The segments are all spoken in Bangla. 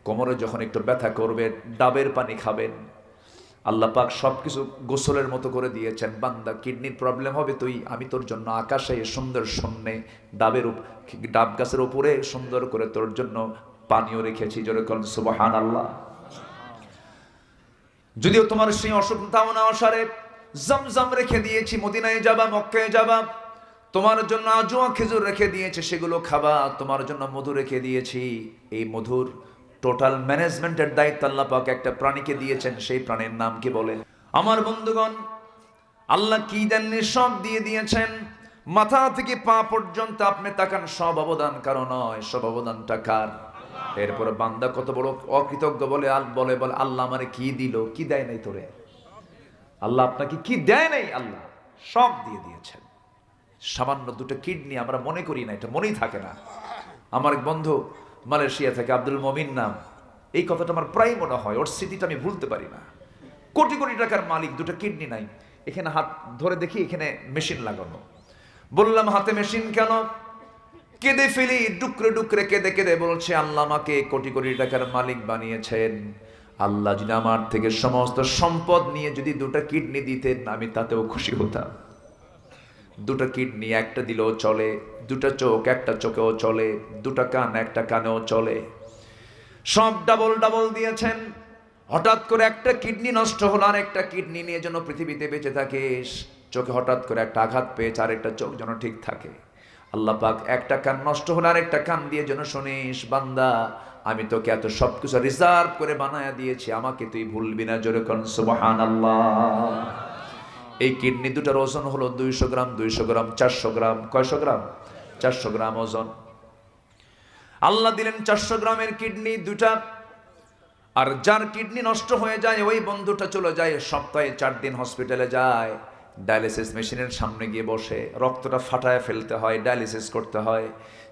কোমরে যখন একটু ব্যথা করবে ডাবের পানি খাবেন। আল্লাহ পাক সবকিছু গোসলের মতো করে দিয়েছেন। বান্দা কিডনির প্রবলেম হবে, আমি তোর জন্য আকাশে সুন্দর শূন্যে ডাব গাছের উপরে সুন্দর করে তোর জন্য পানিও রেখেছি। জোরে বলেন সুবহানাল্লাহ। যদিও তোমার সেই অসুখ তাও না অসারে জমজম রেখে দিয়েছি, মদিনায় যাবা মক্কায় যাবা তোমার জন্য আজওয়া খেজুর রেখে দিয়েছে, সেগুলো খাবা। তোমার জন্য মধু রেখে দিয়েছি, এই মধুর টোটাল ম্যানেজমেন্টের দায়িত্ব আল্লাহ পাক একটা প্রাণীকে দিয়েছেন। সেই প্রাণীর নাম কি বলে? আমার বন্ধুগণ, আল্লাহ কি দেননি সব দিয়ে দিয়েছেন। মাথা থেকে পা পর্যন্ত আপনি তাকান, সব অবদান কারো নয়, সব অবদানটা কার? এরপরে বান্দা কত বড় অকৃতজ্ঞ, বলে আল্লাহ আমারে কি দিল, কি দেয় নাই তোরে? আল্লাহ আপনাকে কি দেয় নাই? আল্লাহ সব দিয়ে দিয়েছেন। সামান্য দুটো কিডনি আমরা মনে করি না, এটা মনেই থাকে না। আমার এক বন্ধু মালয়েশিয়া থেকে, আব্দুল মমিন নাম, এই কথাটা আমার প্রায় মনে হয়, ওর স্মৃতিটা আমি ভুলতে পারি না। কোটি কোটি টাকার মালিক, দুটো কিডনি নাই। এখানে হাত ধরে দেখি এখানে মেশিন লাগানো। বললাম হাতে মেশিন কেন? কেঁদে ফেলি, ডুকরে ডুকরে কেঁদে কেঁদে বলছে, আল্লাহ আমাকে কোটি কোটি টাকার মালিক বানিয়েছেন। আল্লাহ যদি আমার থেকে সমস্ত সম্পদ নিয়ে যদি দুটো কিডনি দিতেন, আমি তাতেও খুশি হতাম। দুটো কিডনি একটা দিলেও চলে, দুটো চোখ একটা চোখেও চলে, দুটো কান একটা কানেও চলে, সব ডাবল ডাবল দিয়েছেন। হঠাৎ করে একটা কিডনি নষ্ট হলো, আর একটা কিডনি নিয়ে যেন পৃথিবীতে বেঁচে থাকিস। চোখে হঠাৎ করে একটা আঘাত পেয়েছে, আর একটা চোখ যেন ঠিক থাকে। আল্লাহ পাক একটা কান নষ্ট হলো, আর একটা কান দিয়ে যেন শুনিস, বান্দা আমি তোকে এত সবকিছু রিজার্ভ করে বানায়া দিয়েছি, আমাকে তুই ভুলবি না। জোরে কোন সুবহানাল্লাহ। এই কিডনি দুটার ওজন হলো 200 গ্রাম, 200 গ্রাম, 400 গ্রাম। কয়শো গ্রাম? 400 গ্রাম ওজন। আল্লাহ দিলেন 400 গ্রামের কিডনি দুটা। আর যার কিডনি নষ্ট হয়ে যায়, ওই বন্ধুটা চলে যায় সপ্তাহে 4 দিন হসপিটালে যায়, ডায়ালিসিস মেশিনের সামনে গিয়ে বসে, রক্তটা ফাটায় ফেলতে হয়, ডায়ালিসিস করতে হয়।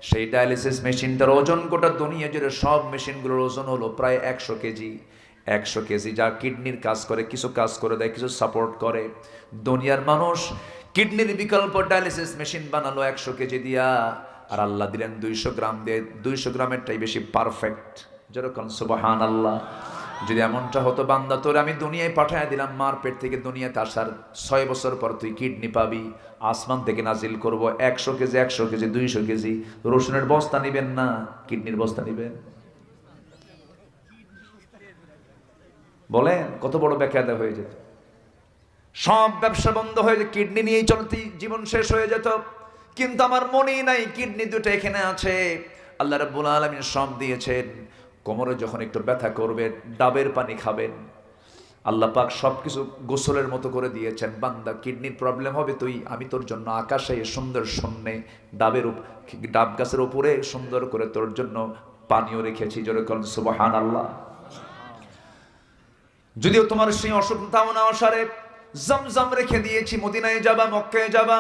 সেই ডায়ালিসিস মেশিনটার ওজন গোটা দুনিয়া জুড়ে সব মেশিনগুলোর ওজন হলো প্রায় 100 কেজি। 100 কেজি যা কিডনির কাজ করে, কিছু কাজ করে দেয়, কিছু সাপোর্ট করে। দুনিয়ার মানুষ কিডনির বিকল্প ডায়ালিসিস মেশিন বানালো 100 কেজি দিয়া, আর আল্লাহ দিলেন 200 গ্রাম দিয়ে। 200 গ্রামেরটাই বেশি পারফেক্ট। যেরকম সুবহানাল্লাহ। যদি এমনটা হতো, বান্দা তোর আমি দুনিয়ায় পাঠায় দিলাম, মার পেট থেকে দুনিয়াতে আসার 6 বছর পর তুই কিডনি পাবি, আসমান থেকে নাজিল করব 100 কেজি, 100 কেজি, 200 কেজি। রসুনের বস্তা নিবেন না, কিডনির বস্তা নিবেন? বলেন কত বড় বেকায়দা হয়ে যেত। সব ব্যবসা বন্ধ হয়ে যেত, কিডনি নিয়েই চলতে জীবন শেষ হয়ে যেত। কিন্তু আমার মনেই নাই, কিডনি দুটো এখানে আছে। আল্লাহ রাব্বুল আলামিন সব দিয়েছেন। কোমরে যখন একটু ব্যথা করবে ডাবের পানি খাবেন। আল্লাহ পাক সবকিছু গোসলের মতো করে দিয়েছেন। বান্দা কিডনির প্রবলেম হবে, আমি তোর জন্য আকাশে সুন্দর শূন্যে ডাব গাছের উপরে সুন্দর করে তোর জন্য পানিও রেখেছি। জোরে বলেন সুবহানাল্লাহ। যদিও তোমার সেই অসুখ তাও না অসারে জমজম রেখে দিয়েছি, মদিনায় যাবা মক্কায় যাবা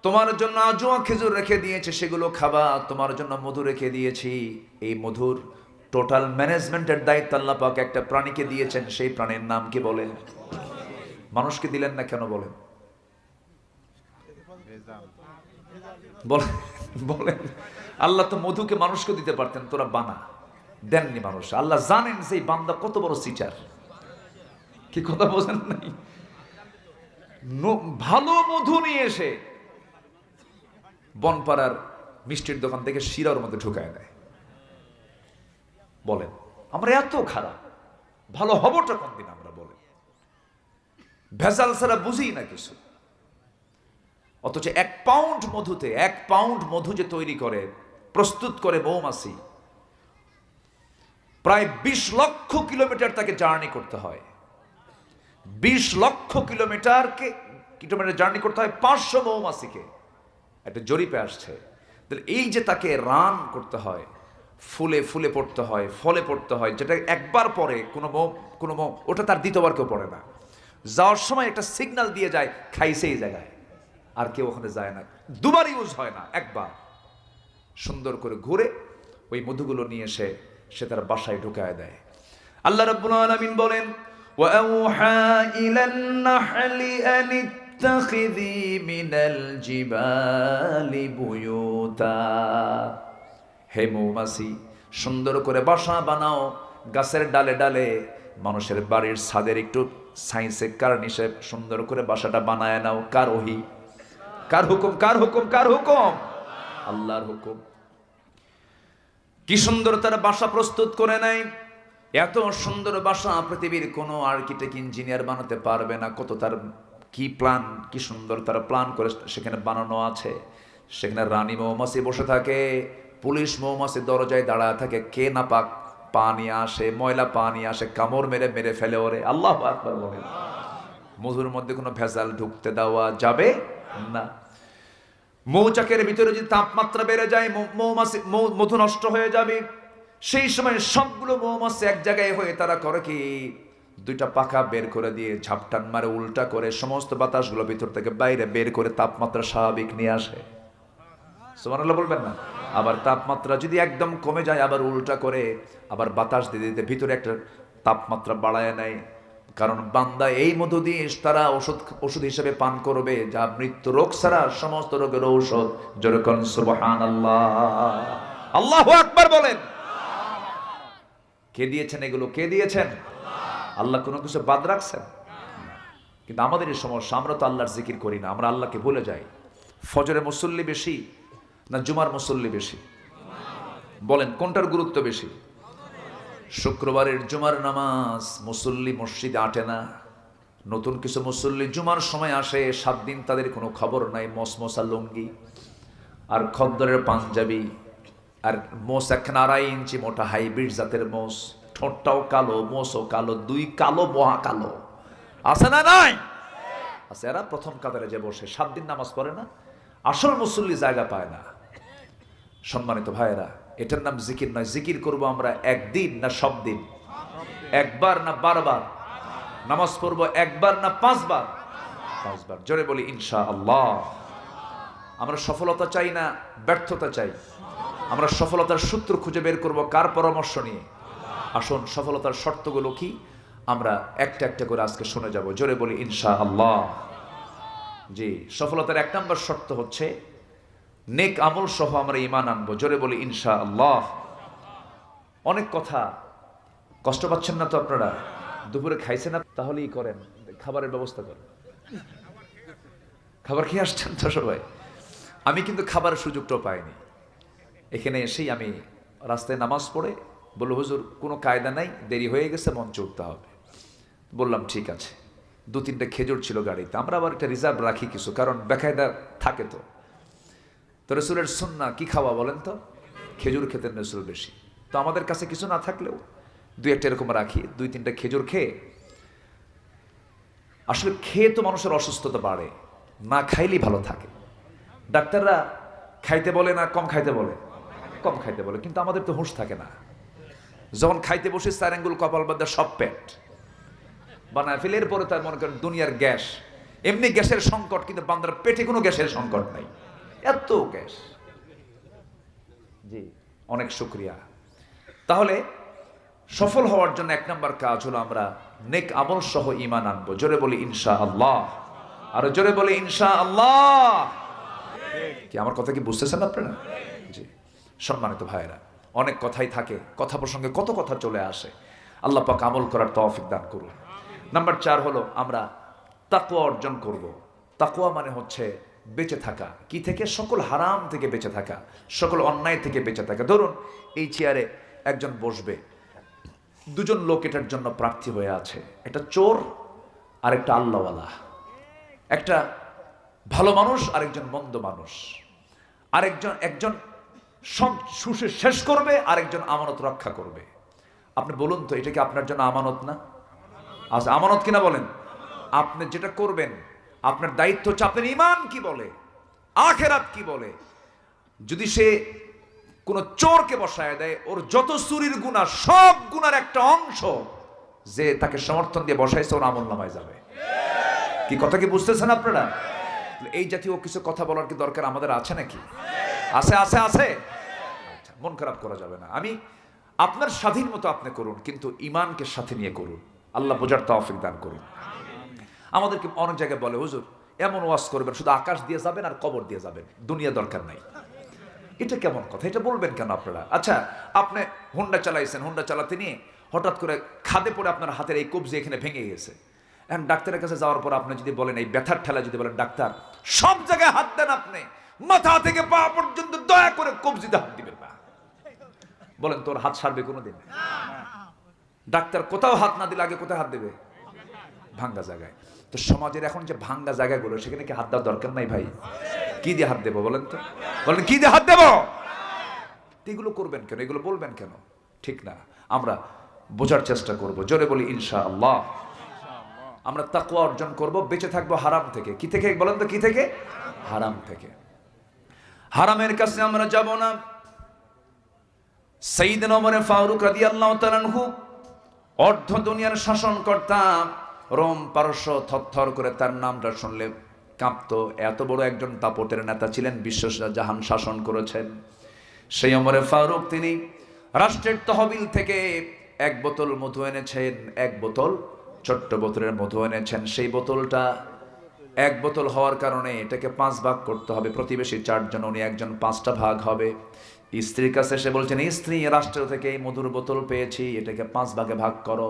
তোমার জন্য আজওয়া খেজুর রেখে দিয়েছে, সেগুলো খাবা। তোমার জন্য মধু রেখে দিয়েছি, এই মধুর টোটাল ম্যানেজমেন্টের দায়িত্ব আল্লাহ পাক একটা প্রাণীকে দিয়েছেন। সেই প্রাণীর নাম কি বলে? মানুষকে দিলেন না কেন বলেন? বলেন আল্লাহ তো মধুকে মানুষকে দিতে পারতেন, তোরা বানা দেননি মানুষ। আল্লাহ জানেন সেই বান্দা কত বড় সিটার। কি কথা বোঝেন নাই? ভালো মধু নিয়ে এসে বনপাড়ার মিষ্টির দোকান থেকে শিরার মধ্যে ঢুকায় দেয়। বলেন আমরা এত খারাপ, ভালো হবটা কোন দিন? আমরা বলেন ভেজাল ছাড়া বুঝি না কিছু। অথচ 1 পাউন্ড মধুতে 1 পাউন্ড মধু যে তৈরি করে প্রস্তুত করে মৌমাছি, প্রায় 20 লক্ষ কিলোমিটার তাকে জার্নি করতে হয়। 20 লক্ষ কিলোমিটার জার্নি করতে হয় 500 মৌমাছিকে। একটা জরিপে আসছে। তাহলে এই যে তাকে রান করতে হয়, ফুলে ফুলে পড়তে হয়, ফলে পড়তে হয়, যেটা একবার পরে কোনো মৌ ওটা তার দ্বিতীয়বার কেউ পড়ে না। যাওয়ার সময় একটা সিগন্যাল দিয়ে যায়, খাইছে এই জায়গায়, আর কেউ ওখানে যায় না। দুবার ইউজ হয় না, একবার। সুন্দর করে ঘুরে ওই মধুগুলো নিয়ে সে তার বাসায় ঢুকায় দেয়। আল্লাহ রাব্বুল আলামিন বলেন, ওয়াআউহা ইলান নাহলি আন ইত্তাখিযি মিনাল জিবালি বুয়ুতা। হে মৌমাছি, সুন্দর করে বাসা বানাও গাছের ডালে ডালে, মানুষের বাড়ির ছাদের একটু সাইন্সে কার্নিশে সুন্দর করে বাসাটা বানায় নাও। কার ওহী? কার হুকুম? কার হুকুম? কার হুকুম? আল্লাহর হুকুম। কি সুন্দর তারা বাসা প্রস্তুত করে নেয়। এত সুন্দর বাসা পৃথিবীর কোনো আর্কিটেক্ট ইঞ্জিনিয়ার বানাতে পারবে না। কত তার কি প্ল্যান, কি সুন্দর তারা প্ল্যান করে সেখানে বানানো আছে। সেখানে রানী মৌমাছি বসে থাকে, পুলিশ মৌমাছি দরজায় দাঁড়ায় থাকে, কে না পাক পানি আসে, ময়লা পানি আসে, কামড় মেরে মেরে ফেলে ওরে। আল্লাহু আকবার বলেন। মধুর মধ্যে কোনো ভেজাল ঢুকতে দেওয়া যাবে না। মৌচাকের ভিতরে যদি তাপমাত্রা বেড়ে যায়, মৌমাছি মধু নষ্ট হয়ে যাবে। সেই সময় সবগুলো মৌমাছি এক জায়গায় হয়ে তারা করে কি, দুইটা পাখা বের করে দিয়ে ঝাপটান মারে উল্টা করে সমস্ত বাতাসগুলো ভিতর থেকে বাইরে বের করে তাপমাত্রা স্বাভাবিক নিয়ে আসে। সুবহানাল্লাহ বলবেন না? আবার তাপমাত্রা যদি একদম কমে যায়, আবার উল্টা করে আবার বাতাস দিয়ে দিতে ভিতরে একটা তাপমাত্রা বাড়ায় নেয়। কারণ বান্দা এই মধু দিয়ে তারা ওষুধ হিসেবে পান করবে, যা মৃত্যু রোগ ছাড়া সমস্ত রোগের ঔষধ। যেরকম সুবহানাল্লাহ, আল্লাহু আকবার বলেন। কে দিয়েছেন এগুলো? কে দিয়েছেন? আল্লাহ কোনো কিছু বাদ রাখছেন? কিন্তু আমাদের এই সমস্যা, আমরা তো আল্লাহর জিকির করি না, আমরা আল্লাহকে ভুলে যাই। ফজরে মুসল্লি বেশি না জুমার মুসল্লি বেশি? বলেন কোনটার গুরুত্ব বেশি? শুক্রবারের জুমার নামাজ মুসল্লি মসজিদে আটে না। নতুন কিছু মুসল্লি জুমার সময় আসে, 7 দিন তাদের কোনো খবর নাই। মসমসা লুঙ্গি আর খদ্দরের পাঞ্জাবি আর মোষ 1.5 ইঞ্চি মোটা হাইব্রিড জাতের মোষ, ঠোঁটটাও কালো, মোষও কালো, 2 কালো মহা কালো। আছে না নাই? আছে। এরা প্রথম কাতারে যে বসে 7 দিন নামাজ পড়ে না, আসল মুসল্লি জায়গা পায় না। সম্মানিত ভাইয়েরা, এটার নাম জিকির নয়। জিকির করব আমরা একদিন না সব দিন? একবার না 12 বার? নামাজ পড়বো একবার না 5 বার? 5 বার। জোরে বলি ইনশাআল্লাহ। আমরা সফলতা চাই না ব্যর্থতা চাই? আমরা সফলতার সূত্র খুঁজে বের করব কার পরামর্শ নিয়ে? আসুন, সফলতার শর্তগুলো কি আমরা একটা একটা করে আজকে শুনে যাব। জোরে বলি ইনশাআল্লাহ। জি, সফলতার 1 নম্বর শর্ত হচ্ছে নেক আমল সহ আমরা ঈমান আনবো। জোরে বলি ইনশাআল্লাহ। অনেক কথা, কষ্ট পাচ্ছেন না তো আপনারা? দুপুরে খাইছেন না? তাহলেই করেন, খাবারের ব্যবস্থা করেন। খাবার খেয়ে আসছেন তো সবাই? আমি কিন্তু খাবারের সুযোগটাও পাইনি। এখানে এসেই আমি রাস্তায় নামাজ পড়ে বলল, হুজুর কোনো কায়দা নাই, দেরি হয়ে গেছে, মঞ্চে উঠতে হবে। বললাম ঠিক আছে। 2-3টে খেজুর ছিল গাড়িতে, আমরা আবার একটা রিজার্ভ রাখি কিছু, কারণ বেকায়দা থাকে তো। তো রসুলের সুন্নাহ কি খাওয়া বলেন তো? খেজুর খেতেন রসুল বেশি। তো আমাদের কাছে কিছু না থাকলেও 2-1টা এরকম রাখি। 2-3টা খেজুর খেয়ে, আসলে খেয়ে তো মানুষের অসুস্থতা বাড়ে, না খাইলেই ভালো থাকে। ডাক্তাররা খাইতে বলে না কম খাইতে বলে? কম খাইতে বলে, কিন্তু আমাদের তো হুঁশ থাকে না। যখন খাইতে বসে 4 আঙ্গুল কপাল বাঁধা সব পেট বানায় ফেলে, এরপরে তার মনে করেন দুনিয়ার গ্যাস। এমনি গ্যাসের সংকট, কিন্তু বান্দার পেটে কোনো গ্যাসের সংকট নাই, এত গ্যাস। জি, অনেক শুকরিয়া। তাহলে সফল হওয়ার জন্য 1 নম্বর কাজ হলো আমরা নেক আমল সহ ঈমান আনবো। জোরে বলি ইনশাআল্লাহ। আর জোরে বলি ইনশাআল্লাহ। কি আমার কথা কি বুঝতেছেন আপনারা? জি, সম্মানিত ভাইয়েরা, অনেক কথাই থাকে, কথা প্রসঙ্গে কত কথা চলে আসে। আল্লাহ পাক আমল করার তৌফিক দান করুন। নাম্বার 4 হলো আমরা তাকওয়া অর্জন করব। তাকওয়া মানে হচ্ছে বেঁচে থাকা। কি থেকে? সকল হারাম থেকে বেঁচে থাকা, সকল অন্যায় থেকে বেঁচে থাকা। ধরুন এই চেয়ারে একজন বসবে, 2জন লোক এটার জন্য প্রার্থী হয়ে আছে, একটা চোর আর একটা আল্লাহওয়ালা, একটা ভালো মানুষ আর একজন মন্দ মানুষ। একজন সুশে শেষ করবে, আরেকজন আমানত রক্ষা করবে। আপনি বলুন তো, এটা কি আপনার জন্য আমানত না? আচ্ছা, আমানত কিনা বলেন? আপনি যেটা করবেন, আপনার দায়িত্ব হচ্ছে আপনার ঈমান কি বলে, আখিরাত কি বলে। যদি সে কোন চোরকে বসায় দেয়, ওর যত চুরির গুনাহ, সব গুনার একটা অংশ যে তাকে সমর্থন দিয়ে বসাইছে, ওর আমলনামায় যাবে। কি কথা কি বুঝতেছেন আপনারা? এই জাতীয় কিছু কথা বলার কি দরকার আমাদের আছে নাকি? আছে আছে আছে। আচ্ছা, মন খারাপ করা যাবে না। আমি আপনার স্বাধীন মতো আপনি করুন, কিন্তু ঈমানকে সাথে নিয়ে করুন। আল্লাহ বোঝার তৌফিক দান করুন। আমাদেরকে অনেক জায়গায় বলে, হুজুর এমন ওয়াজ করবেন শুধু আকাশ দিয়ে যাবেন আর কবর দিয়ে যাবেন, দুনিয়া দরকার নাই। এটা কেমন কথা? এটা বলবেন কেন আপনারা? আচ্ছা, আপনি হুন্ডা চালাইছেন, হুন্ডা চালাতে নিয়ে হঠাৎ করে খাদে পড়ে আপনার হাতের এই কবজি এখানে ভেঙে গেছে। এখন ডাক্তারের কাছে যাওয়ার পর আপনি যদি বলেন, এই ব্যথার ঠেলা যদি বলেন, ডাক্তার সব জায়গায় হাত দেন, আপনি মাথা থেকে পা পর্যন্ত দয়া করে কবজিতে হাত দিবেন না, বলেন তোর হাত সারবে কোনোদিন? ডাক্তার কোথাও হাত না দিলে আগে কোথায় হাত দেবে? ভাঙ্গা জায়গায়। তো সমাজের এখন যে ভাঙ্গা জায়গাগুলো, সেখানে কি হাত দেওয়ার দরকার নাই ভাই? কি দিয়ে হাত দেবো বলেন তো? বলেন কি দিয়ে হাত দেবো? এগুলো করবেন কেন, এগুলো বলবেন কেন? ঠিক না। আমরা বোঝার চেষ্টা করব, জোরে বলি ইনশাআল্লাহ। আমরা তাকওয়া অর্জন করব, বেঁচে থাকবো হারাম থেকে। কি থেকে বলেন তো? কি থেকে? হারাম থেকে। হারামের কাছে আমরা যাব না। সাইয়েদনা ওমর ফারুক রাদিয়াল্লাহু তাআলা আনহু অর্ধ দুনিয়ার শাসনকর্তা, রোম পারস্য থরথর করে তার নামটা শুনলে কাঁপতো। এত বড় একজন দাপটের নেতা ছিলেন, বিশ্ব জাহান শাসন করেছেন। সেই ওমর ফারুক তিনি রাষ্ট্রের তহবিল থেকে এক বোতল মধু এনেছেন, এক বোতল ছোট্ট বোতলের মধু এনেছেন। সেই বোতলটা এক বোতল হওয়ার কারণে এটাকে 5 ভাগ করতে হবে। প্রতিবেশী 4 জন, উনি একজন, 5টা ভাগ হবে। স্ত্রীর কাছে এসে বলছেন, স্ত্রী রাষ্ট্র থেকে এই মধুর বোতল পেয়েছি, এটাকে 5 ভাগে ভাগ করো।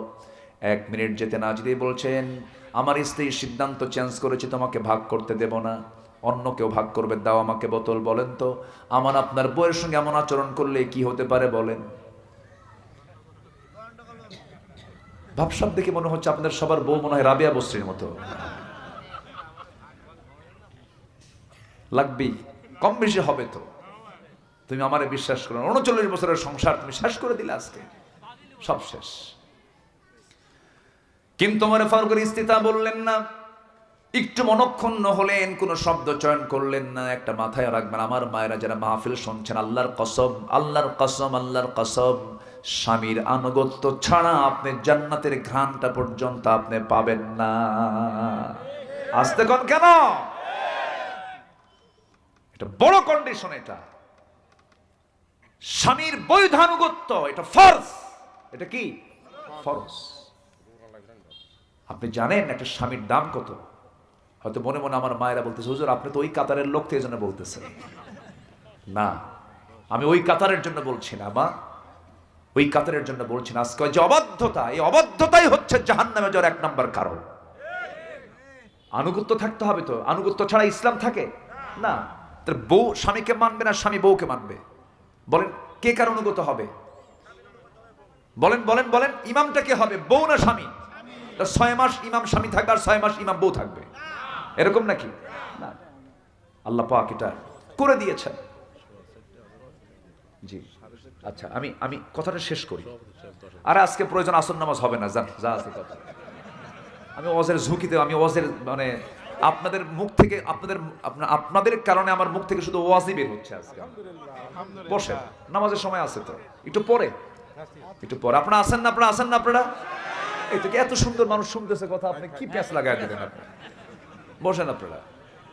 1 মিনিট যেতে না যেতেই বলছেন, আমার স্ত্রী সিদ্ধান্ত চেঞ্জ করেছে, তোমাকে ভাগ করতে দেব না, অন্য কেউ ভাগ করবে, দাও আমাকে বোতল। বলেন তো আমার আপনার বউয়ের সঙ্গে এমন আচরণ করলে কি হতে পারে বলেন? ভাবসাব দেখে মনে হচ্ছে আপনাদের সবার বউ মনে হয় রাবিয়া বস্রির মতো লাগবেই, কম বেশি হবে তো। তুমি আমারে বিশ্বাস করো, 39 বছরের সংসার তুমি শেষ করে দিলে, আজকে সব শেষ। কিন্তু ওমর ফারুকের স্ত্রী তা বললেন না, একটু মনক্ষুণ্ণ হলেন, কোনো শব্দ চয়ন করলেন না। একটা মাথায় রাখবেন, আমার মায়েরা যারা মাহফিল শুনছেন, আল্লাহর কসম, আল্লাহর কসম, আল্লাহর কসম, স্বামীর আনুগত্য ছাড়া আপনি জান্নাতের ঘ্রাণটা পর্যন্ত আপনি পাবেন না। আসতে কোন কেন? এটা বড় কন্ডিশন। এটা স্বামীর বৈধ আনুগত্য, এটা ফরজ। এটা কি? ফরজ। আপনি জানেন একটা স্বামীর দাম কত? হয়তো মনে মনে আমার মায়েরা বলতেছে, হুজুর আপনি তো ওই কাতারের লোক, এই জন্য বলতেছেন। না, আমি ওই কাতারের জন্য বলছি না মা, ওই কাতারের জন্য বলছি না। আজকে যে অবাধ্যতা, এই অবাধ্যতাই হচ্ছে জাহান্নামে যাওয়ার 1 নম্বর কারণ। আনুগত্য থাকতে হবে তো, আনুগত্য ছাড়া ইসলাম থাকে না। তার বউ স্বামীকে মানবে না, স্বামী বউকে মানবে? বলেন কে কার অনুগত হবে? বলেন বলেন বলেন, ইমামটা কে হবে, বউ না স্বামী? 6 মাস ইমাম স্বামী থাকবে আর 6 মাস ইমাম বউ থাকবে, এরকম নাকি? না, আল্লাহ পাক এটা করে দিয়েছেন। জি আচ্ছা, আমি কথাটা শেষ করি। আর আজকে প্রয়োজন আসর নামাজ হবে না, জান যা আছে কথা। আমি ওয়াজের ঝুঁকিতে, আমি ওয়াজের মানে আপনাদের মুখ থেকে, আপনাদের কারণে আমার মুখ থেকে শুধু ওয়াজই বের হচ্ছে আজকে। বসে নামাজের সময় আছে তো, একটু পরে, একটু পরে। আপনারা আসেন না? আপনারা আসেন না? আপনারা এই থেকে এত সুন্দর মানুষ শুনতেছে কথা, আপনি কি প্যাঁচ লাগাই দিলেন? আপনি বসেন, আপনারা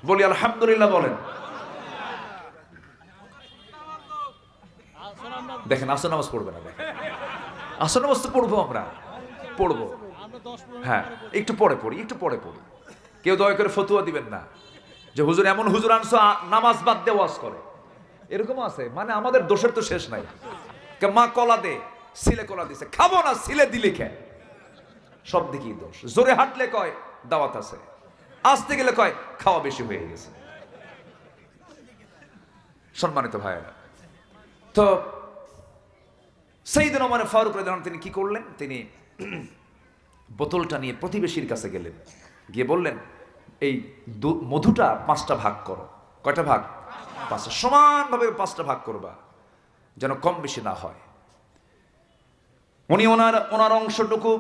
বলি আলহামদুলিল্লাহ বলেন। দেখেন আসর নামাজ পড়বে না, দেখেন আসর নামাজ তো পড়বো, আমরা পড়বো, হ্যাঁ একটু পরে পড়ি, একটু পরে পড়ি। কেউ দয়া করে ফতুয়া দিবেন না যে হুজুর এমন হুজুর আনছো নামাজ বাদ দিয়ে ওয়াজ করে, এরকম আছে। মানে আমাদের দোষের তো শেষ নাই। মা কলা দে, সিলে কলা দিছে, খাবো না, সিলে দিলে খেয়ে, সব দিকেই দোষ। জোরে হাঁটলে কয় দাওয়াত আছে, আসতে গেলে কয় খাওয়া বেশি হয়ে গেছে। সম্মানিত ভাইয়েরা, তো সাইয়েদনা ওমর ফারুক রাদিয়াল্লাহু আনহু তিনি কি করলেন? তিনি বোতলটা নিয়ে প্রতিবেশীর কাছে গেলেন, গিয়ে বললেন এই মধুটা 5টা ভাগ করো। কয়টা ভাগ? 5টা, সমানভাবে 5টা ভাগ করবা, যেন কম বেশি না হয়। উনি ওনার অংশটুকু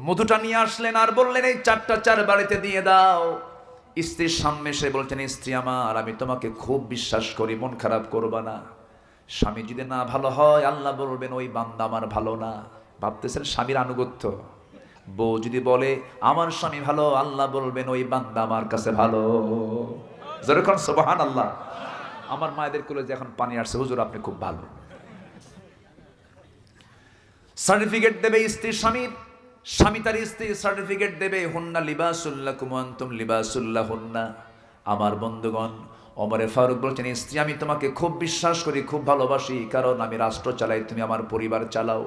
মধুটা নিয়ে আসলেন আর বললেন এই 4টা 4 বাড়িতে দিয়ে দাও। স্ত্রীর সামনে এসে বলছেন, স্ত্রী আমার, আমি তোমাকে খুব বিশ্বাস করি, মন খারাপ করবা না। স্বামী যদি না ভালো হয় আল্লাহ বলবেন ওই বান্দা আমার ভালো না। ভাবতেছেন স্বামীর আনুগত্য। বউ যদি বলে আমার স্বামী ভালো, আল্লাহ বলবেন ওই বান্দা আমার কাছে ভালো। যেরকম সুবহানাল্লাহ। আমার মায়েদের কোলে যে এখন পানি আসছে, হুজুর আপনি খুব ভালো। সার্টিফিকেট দেবে স্ত্রী স্বামীর, স্বামী তার স্ত্রী সার্টিফিকেট দেবে, হুন্না লিবাসুল লাকুম ওয়া আনতুম লিবাসুল লাহুন্না। আমার বন্ধুগণ, ওমর ফারুক বলছেন, স্ত্রী আমি তোমাকে খুব বিশ্বাস করি, খুব ভালোবাসি, কারণ আমি রাষ্ট্র চালাই, তুমি আমার পরিবার চালাও।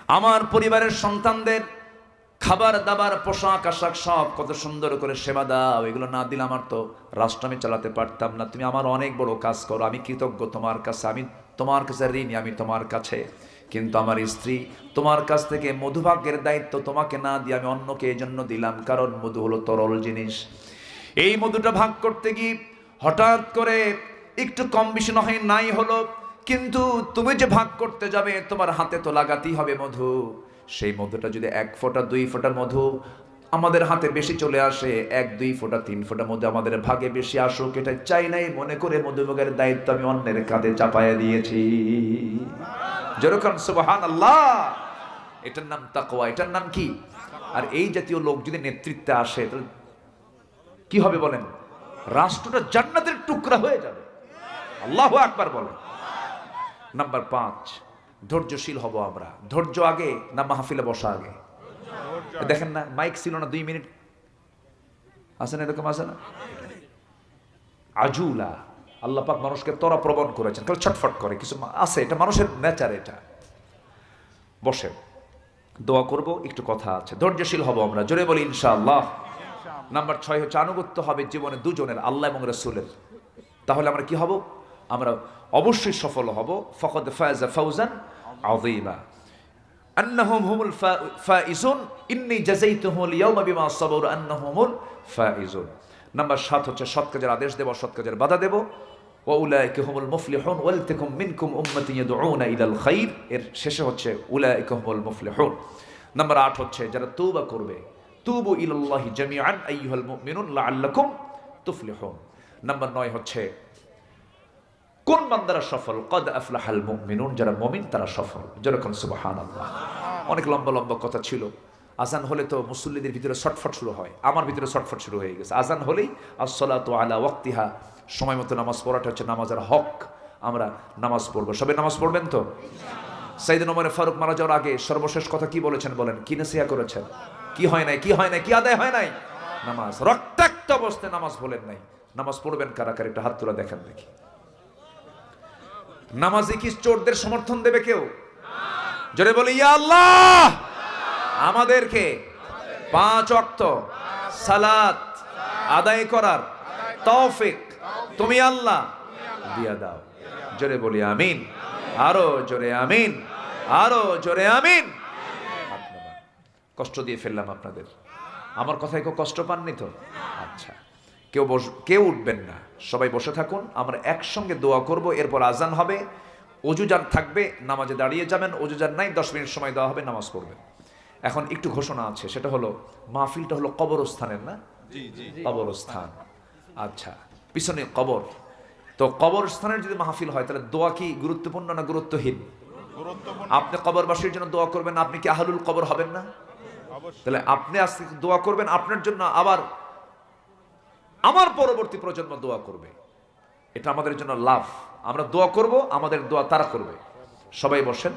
আমার পরিবারের সন্তানদের খাবার দাবার পোশাক আশাক সব কত সুন্দর করে সেবা দাও, এগুলো না দিলে আমার তো রাষ্ট্র আমি চালাতে পারতাম না। তুমি আমার অনেক বড় কাজ করো, আমি কৃতজ্ঞ তোমার কাছে, আমি তোমার কাছে ঋণী, আমি তোমার কাছে। কিন্তু আমার স্ত্রী তোমার কাছ থেকে মধুভাগ্যের দায়িত্ব তোমাকে না দিয়ে আমি অন্যকে এই জন্য দিলাম, কারণ মধু হলো তরল জিনিস। এই মধুটা ভাগ করতে গিয়ে হঠাৎ করে একটু কম বেশি না হয় নাই হলো, কিন্তু তুমি যে ভাগ করতে যাবে তোমার হাতে তো লাগাতেই হবে মধু। সেই মধুটা যদি 1 ফোঁটা 2 ফোঁটার মধু আমাদের হাতে বেশি চলে আসে, 1 2 ফোঁটা 3 ফোঁটা মধু আমাদের ভাগে বেশি আসুক, এটা চাই নাই মনে করে মধুভাগের দায়িত্ব আমি অন্যের কাঁধে চাপায়া দিয়েছি। যেরকম সুবহানাল্লাহ। এটার নাম তাকওয়া, এটার নাম কি? আর এই জাতীয় লোক যদি নেতৃত্বে আসে তাহলে কি হবে বলেন? রাষ্ট্রটা জান্নাতের টুকরা হয়ে যাবে। আল্লাহু আকবার বলেন। নাম্বার 5, ধৈর্যশীল হব আমরা। ধৈর্য আগে না মাহফিলে বসা আগে? দেখেন না, মাইক ছিল না 2 মিনিট, আছে না এরকম? আছে না? আজুলা আল্লাহ পাক মানুষকে তরা প্রবণ করেছেন, কারণ ছটফট করে কিছু আছে, এটা মানুষের নেচার। এটা বসে দোয়া করব, একটু কথা আছে। ধৈর্যশীল হব আমরা, জোরে বলি ইনশাআল্লাহ। নাম্বার 6 হচ্ছে আনুগত্য হবে জীবনে দুজনের, আল্লাহ এবং রাসূলের। তাহলে আমরা কি হব? আমরা অবশ্যই সফল হব। ফাকাদ ফাযা ফাওজান আযীমা আন্নাহুম হুমুল ফাইজুন ইন্নী জাযাইতুহুমুল ইয়াওমা বিমা সাবারু আন্নাহুমুল ফাইজুন। নাম্বার 7 হচ্ছে সৎ কাজের আদেশ দেব, সৎ কাজের বাধা দেব। ওয়া উলাইকা হুমুল মুফলিহুন ওয়ালতাকুম মিনকুম উম্মাতুন ইয়াদউনা ইলাল খাইর। এর শেষে হচ্ছে উলাইকা হুমুল মুফলিহুন। নাম্বার 8 হচ্ছে যারা তওবা করবে, তুবু ইলাল্লাহি জামিআন আইয়ুহাল মুমিনুন লাআল্লাকুম তুফলিহুন। নাম্বার 9 হচ্ছে কোন বান্দারা সফল? কদ আফলাহাল মুমিনুন, যারা মুমিন তারা সফল। যেরকম সুবহানাল্লাহ। অনেক লম্বা লম্বা কথা ছিল। আজান হলে তো মুসল্লিদের ভিতরে শর্টফট শুরু হয়, আমার ভিতরে শর্টফট শুরু হয়ে গেছে। আজান হলেই আসসালাতু আলা ওয়াক্তিহা, সময় মতো নামাজ পড়াটা হচ্ছে নামাজের হক। আমরা নামাজ পড়বো, সবাই নামাজ পড়বেন তো? সাইয়েদনা ওমর ফারুক মারা যাওয়ার আগে সর্বশেষ কথা কি বলেছেন বলেন? কি নসিহত করেছেন? কি হয় নাই, কি হয় নাই, কি আদায় হয় নাই? নামাজ। রক্তাক্ত অবস্থায় নামাজ বলেন নাই। নামাজ পড়বেন কারা কারা? একটা হাত তোলা দেখেন দেখি। নামাজে কি চোরদের সমর্থন দেবে কেউ? জোরে বলি ইয়া আল্লাহ। আমাদেরকে 5 ওয়াক্ত সালাত আদায় করার তৌফিক তুমি আল্লাহ দিয়া দাও। জোরে বলি আমিন। আরো জোরে আমিন, আরো জোরে আমিন। কষ্ট দিয়ে ফেললাম আপনাদের, আমার কথায় কেউ কষ্ট পাননি তো? আচ্ছা, কেউ উঠবেন না, সবাই বসে থাকুন। আমরা একসঙ্গে দোয়া করব, এরপর আজান হবে। অজু যার থাকবে নামাজে দাঁড়িয়ে যাবেন, অজু যার নাই 10 মিনিট সময় দেওয়া হবে, নামাজ পড়বেন। এখন একটু ঘোষণা আছে, সেটা হলো মাহফিলটা হলো কবরস্থানের না? কবরস্থান। আচ্ছা, পিছনে কবর, তো কবরস্থানের যদি মাহফিল হয় তাহলে দোয়া কি গুরুত্বপূর্ণ না গুরুত্বহীন? আপনি কবরবাসীর জন্য দোয়া করবেন, আপনি কি আহলুল কবর হবেন না? তাহলে আপনি আজকে দোয়া করবেন আপনার জন্য, আবার আমার পরবর্তী প্রজন্ম দোয়া করবে। এটা আমাদের জন্য লাভ। আমরা দোয়া করব, আমাদের দোয়া তারা করবে। সবাই বসেন।